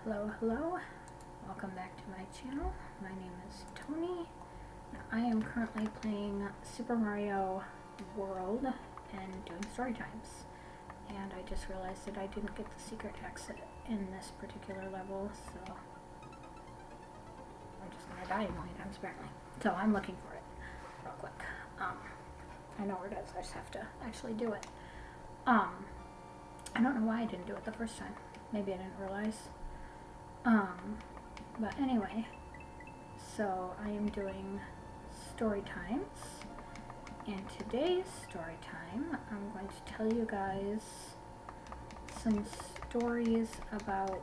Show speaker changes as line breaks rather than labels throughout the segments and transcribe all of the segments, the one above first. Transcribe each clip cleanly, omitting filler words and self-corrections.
Hello, hello. Welcome back to my channel. My name is Tony. I am currently playing Super Mario World and doing story times. And I just realized that I didn't get the secret exit in this particular level, so I'm just gonna die a million times apparently. So I'm looking for it real quick. I know where it is, I just have to actually do it. I don't know why I didn't do it the first time. Maybe I didn't realize. But anyway, so I am doing story times, and today's story time, I'm going to tell you guys some stories about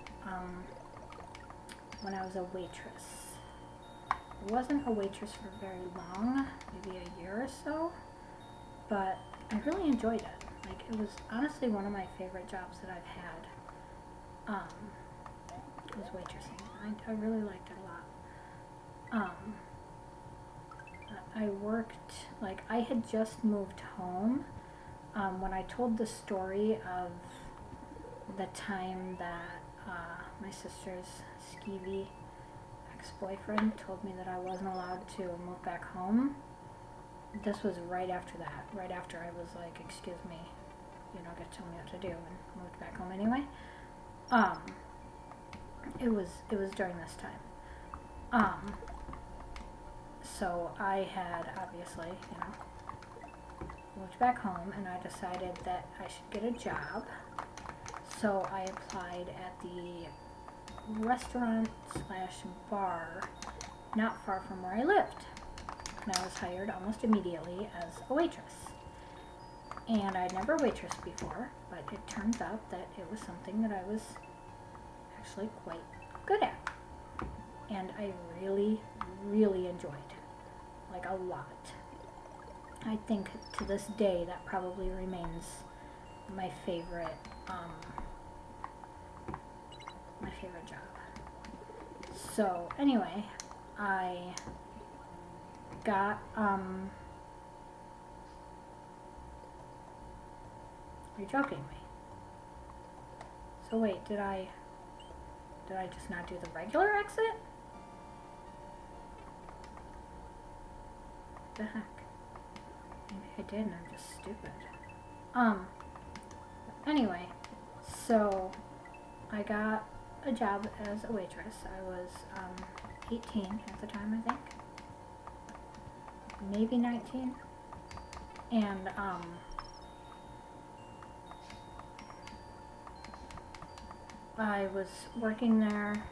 when I was a waitress. I wasn't a waitress for very long, maybe a year or so, but I really enjoyed it. Like, it was honestly one of my favorite jobs that I've had. Was waitressing. I really liked it a lot. I worked, like, I had just moved home when I told the story of the time that my sister's skeevy ex-boyfriend told me that I wasn't allowed to move back home. This was right after that, right after I was like, excuse me, you know, get to tell me what to do, and moved back home anyway. It was during this time. So I had obviously, you know, moved back home, and I decided that I should get a job. So I applied at the restaurant slash bar not far from where I lived. And I was hired almost immediately as a waitress. And I'd never waitressed before, but it turns out that it was something that I was actually quite good at, and I really enjoyed, like, a lot. I think to this day that probably remains my favorite job. So anyway, I got are you joking me? So wait, did I just not do the regular exit? What the heck? Maybe I did and I'm just stupid. Anyway, so I got a job as a waitress. I was 18 at the time, I think. Maybe 19. And I was working there.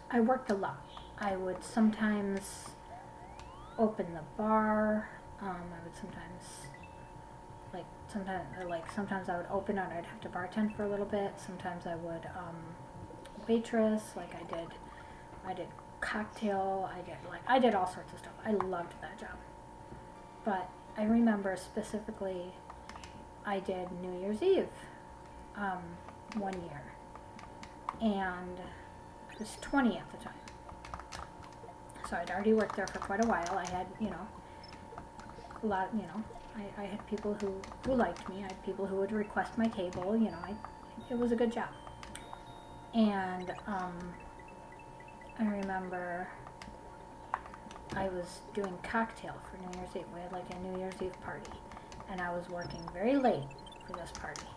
I worked a lot. I would sometimes open the bar. I would sometimes I would open and I'd have to bartend for a little bit. Sometimes I would waitress. Like I did cocktail. I did all sorts of stuff. I loved that job. But I remember specifically, I did New Year's Eve one year, and I was 20 at the time. So I'd already worked there for quite a while. I had, you know, a lot, you know, I had people who liked me. I had people who would request my table, you know, it was a good job. And I remember I was doing cocktail for New Year's Eve. We had like a New Year's Eve party, and I was working very late for this party.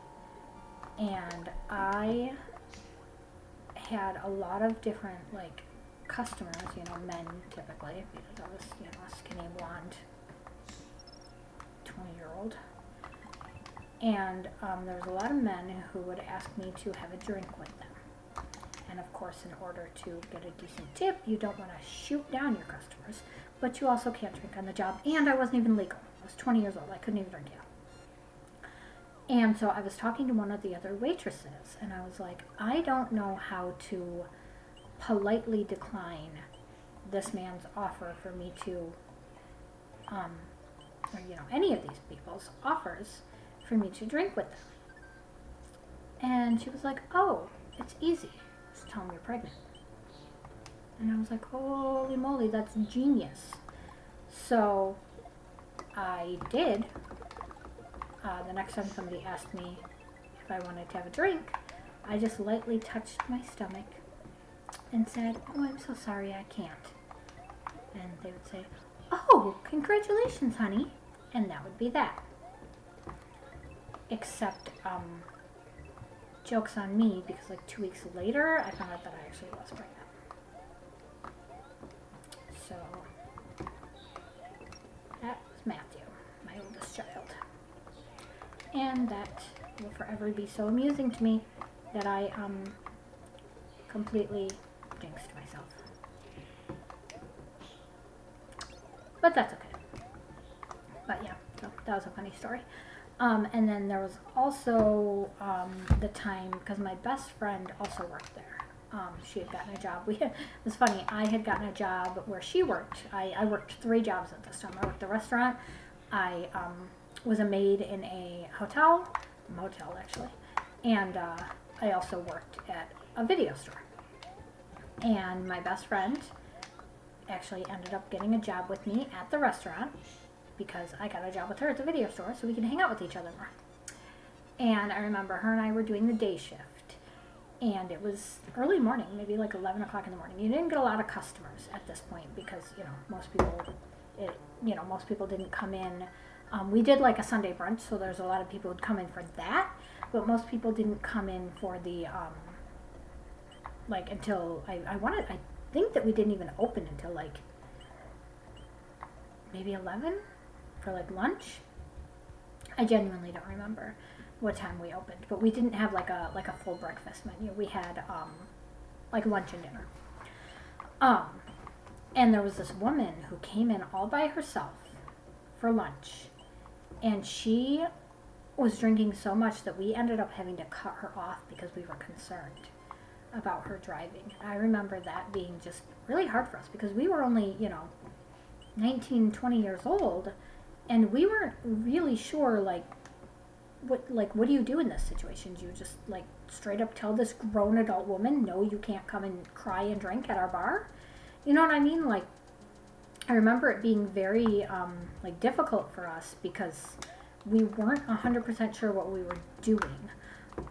And I had a lot of different, like, customers, you know, men typically, because I was, you know, a skinny blonde 20-year-old. And there was a lot of men who would ask me to have a drink with them. And of course, in order to get a decent tip, you don't want to shoot down your customers, but you also can't drink on the job. And I wasn't even legal. I was 20 years old. I couldn't even drink yet. And so I was talking to one of the other waitresses, and I was like, I don't know how to politely decline this man's offer for me to, or, you know, any of these people's offers for me to drink with them. And she was like, oh, it's easy. Just tell him you're pregnant. And I was like, holy moly, that's genius. So I did. The next time somebody asked me if I wanted to have a drink, I just lightly touched my stomach and said, "Oh, I'm so sorry, I can't." And they would say, "Oh, congratulations, honey." And that would be that. Except, joke's on me, because like 2 weeks later, I found out that I actually was pregnant. So, that was Matthew, my oldest child. And that will forever be so amusing to me that I, completely jinxed myself. But that's okay. But yeah, so that was a funny story. And then there was also the time, because my best friend also worked there. She had gotten a job. It was funny, I had gotten a job where she worked. I worked 3 jobs at this time. I worked at the restaurant. I was a maid in a motel actually. And I also worked at a video store. And my best friend actually ended up getting a job with me at the restaurant, because I got a job with her at the video store so we could hang out with each other more. And I remember her and I were doing the day shift. And it was early morning, maybe like 11 o'clock in the morning. You didn't get a lot of customers at this point because, most people didn't come in. We did like a Sunday brunch, so there's a lot of people who'd come in for that. But most people didn't come in for the, until, I think that we didn't even open until like maybe 11 for like lunch. I genuinely don't remember what time we opened, but we didn't have like a full breakfast menu. We had like lunch and dinner. And there was this woman who came in all by herself for lunch, and she was drinking so much that we ended up having to cut her off because we were concerned about her driving. I remember that being just really hard for us because we were only, 19, 20 years old, and we weren't really sure, what do you do in this situation? Do you just, straight up tell this grown adult woman, no, you can't come and cry and drink at our bar? You know what I mean? I remember it being very, difficult for us because we weren't 100% sure what we were doing.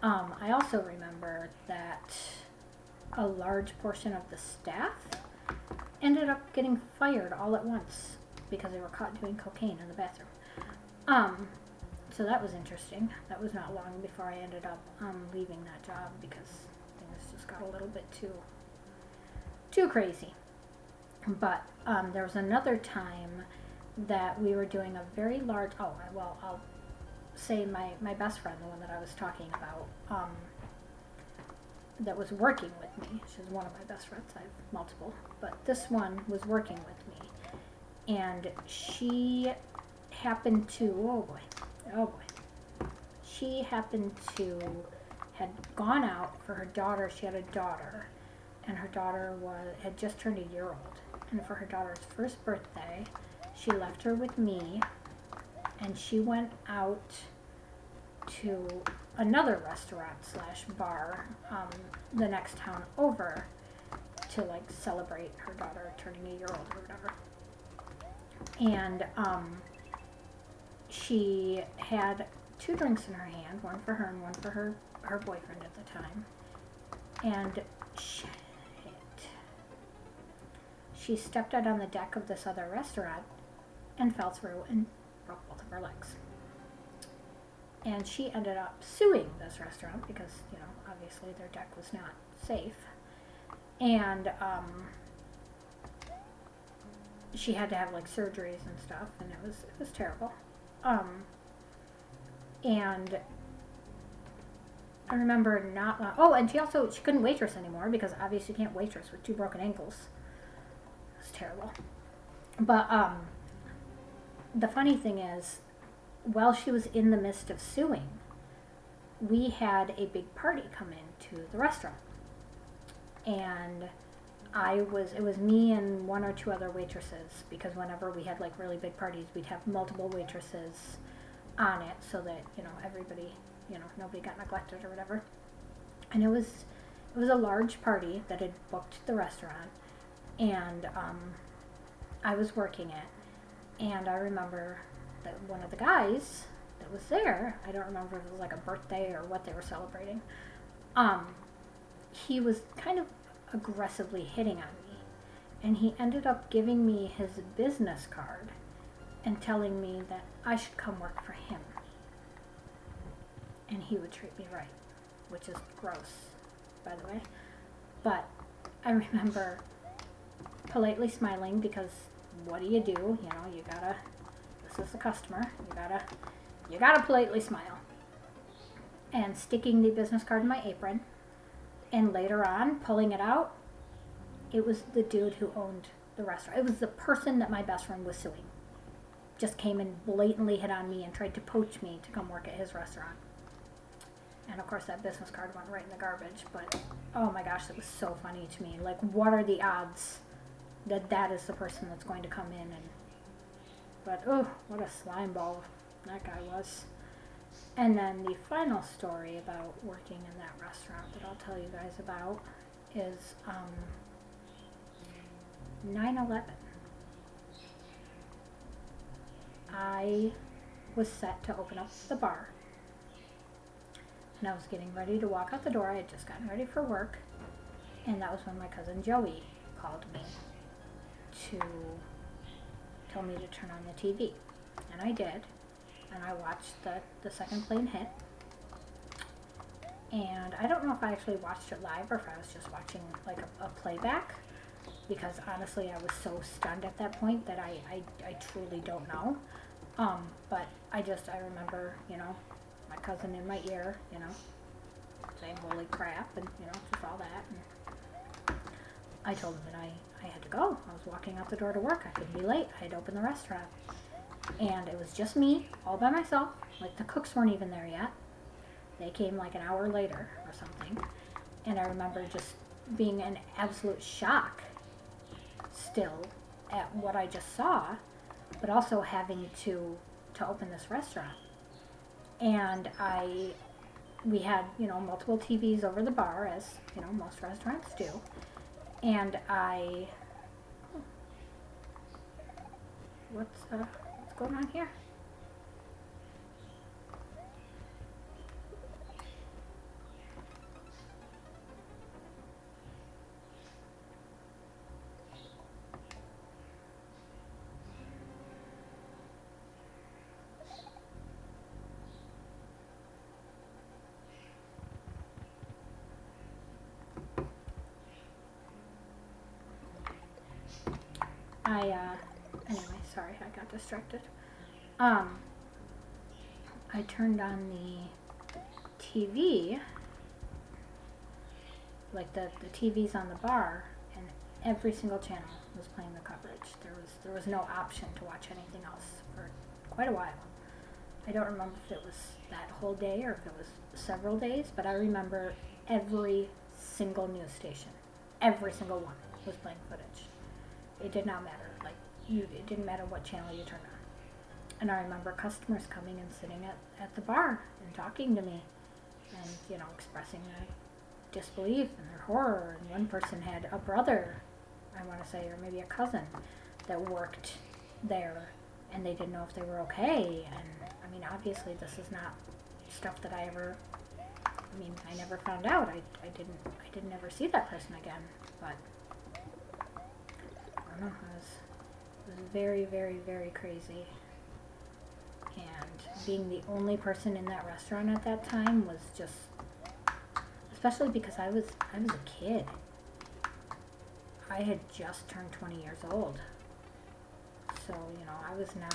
I also remember that a large portion of the staff ended up getting fired all at once because they were caught doing cocaine in the bathroom. So that was interesting. That was not long before I ended up leaving that job because things just got a little bit too crazy. But there was another time that we were doing a very large, I'll say my best friend, the one that I was talking about, that was working with me. She's one of my best friends. I have multiple, but this one was working with me, and she happened to, she happened to had gone out for her daughter. She had a daughter, and her daughter had just turned a year old, and for her daughter's first birthday, she left her with me, and she went out to another restaurant / bar the next town over to celebrate her daughter turning a year old or whatever. And she had 2 drinks in her hand, one for her and one for her boyfriend at the time. And she stepped out on the deck of this other restaurant and fell through and broke both of her legs. And she ended up suing this restaurant because, obviously their deck was not safe. And she had to have surgeries and stuff, and it was terrible. And I remember and she couldn't waitress anymore because obviously you can't waitress with 2 broken ankles. It was terrible. But the funny thing is, while she was in the midst of suing, we had a big party come into the restaurant. And it was me and 1 or 2 other waitresses, because whenever we had really big parties, we'd have multiple waitresses on it so that, everybody, nobody got neglected or whatever. And it was a large party that had booked the restaurant, and I was working it. And I remember that one of the guys that was there, I don't remember if it was like a birthday or what they were celebrating, he was kind of aggressively hitting on me. And he ended up giving me his business card and telling me that I should come work for him. And he would treat me right, which is gross, by the way. But I remember politely smiling because what do? You know, you gotta, this is the customer, you gotta politely smile. And sticking the business card in my apron, and later on pulling it out, it was the dude who owned the restaurant. It was the person that my best friend was suing. Just came and blatantly hit on me and tried to poach me to come work at his restaurant. And of course that business card went right in the garbage, but oh my gosh, it was so funny to me. Like, what are the odds that that is the person that's going to come in and, but oh, what a slime ball that guy was. And then the final story about working in that restaurant that I'll tell you guys about is 9/11. I was set to open up the bar, and I was getting ready to walk out the door. I had just gotten ready for work, and that was when my cousin Joey called me to tell me to turn on the TV. And I did, and I watched the second plane hit. And I don't know if I actually watched it live or if I was just watching like a playback, because honestly I was so stunned at that point that I truly don't know. But I remember, you know, my cousin in my ear, you know, saying holy crap, and you know, just all that. And I told him that I had to go. I was walking out the door to work. I couldn't be late. I had opened the restaurant. And it was just me, all by myself. Like, the cooks weren't even there yet. They came like an hour later or something. And I remember just being in absolute shock still at what I just saw, but also having to open this restaurant. And we had, you know, multiple TVs over the bar, as, you know, most restaurants do. And what's going on here? Anyway, sorry, I got distracted. I turned on the TV, like the TVs on the bar, and every single channel was playing the coverage. There was no option to watch anything else for quite a while. I don't remember if it was that whole day or if it was several days, but I remember every single news station, every single one was playing footage. It did not matter. Like, it didn't matter what channel you turned on. And I remember customers coming and sitting at the bar and talking to me and, you know, expressing their disbelief and their horror. And one person had a brother, I want to say, or maybe a cousin, that worked there, and they didn't know if they were okay. And, I mean, obviously this is not stuff that I never found out. I didn't ever see that person again, but I don't know, it was very, very, very crazy. And being the only person in that restaurant at that time was just, especially because I was a kid. I had just turned 20 years old. So, you know, I was not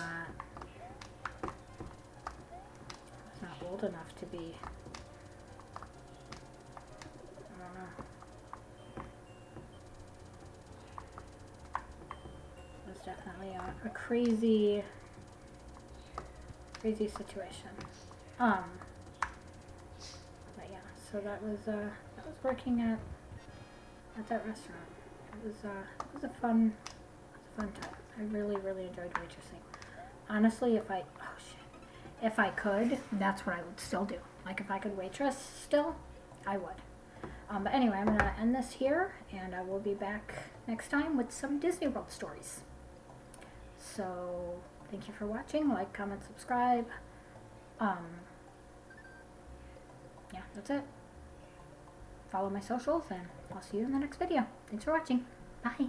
old enough to be, I don't know. It was definitely a crazy situation. But yeah, so that was working at that restaurant. It was a fun time. I really, really enjoyed waitressing. Honestly, if I could, that's what I would still do. Like, if I could waitress still, I would. But anyway, I'm gonna end this here, and I will be back next time with some Disney World stories. So, thank you for watching. Like, comment, subscribe. Um, yeah, that's it. Follow my socials, and I'll see you in the next video. Thanks for watching. Bye.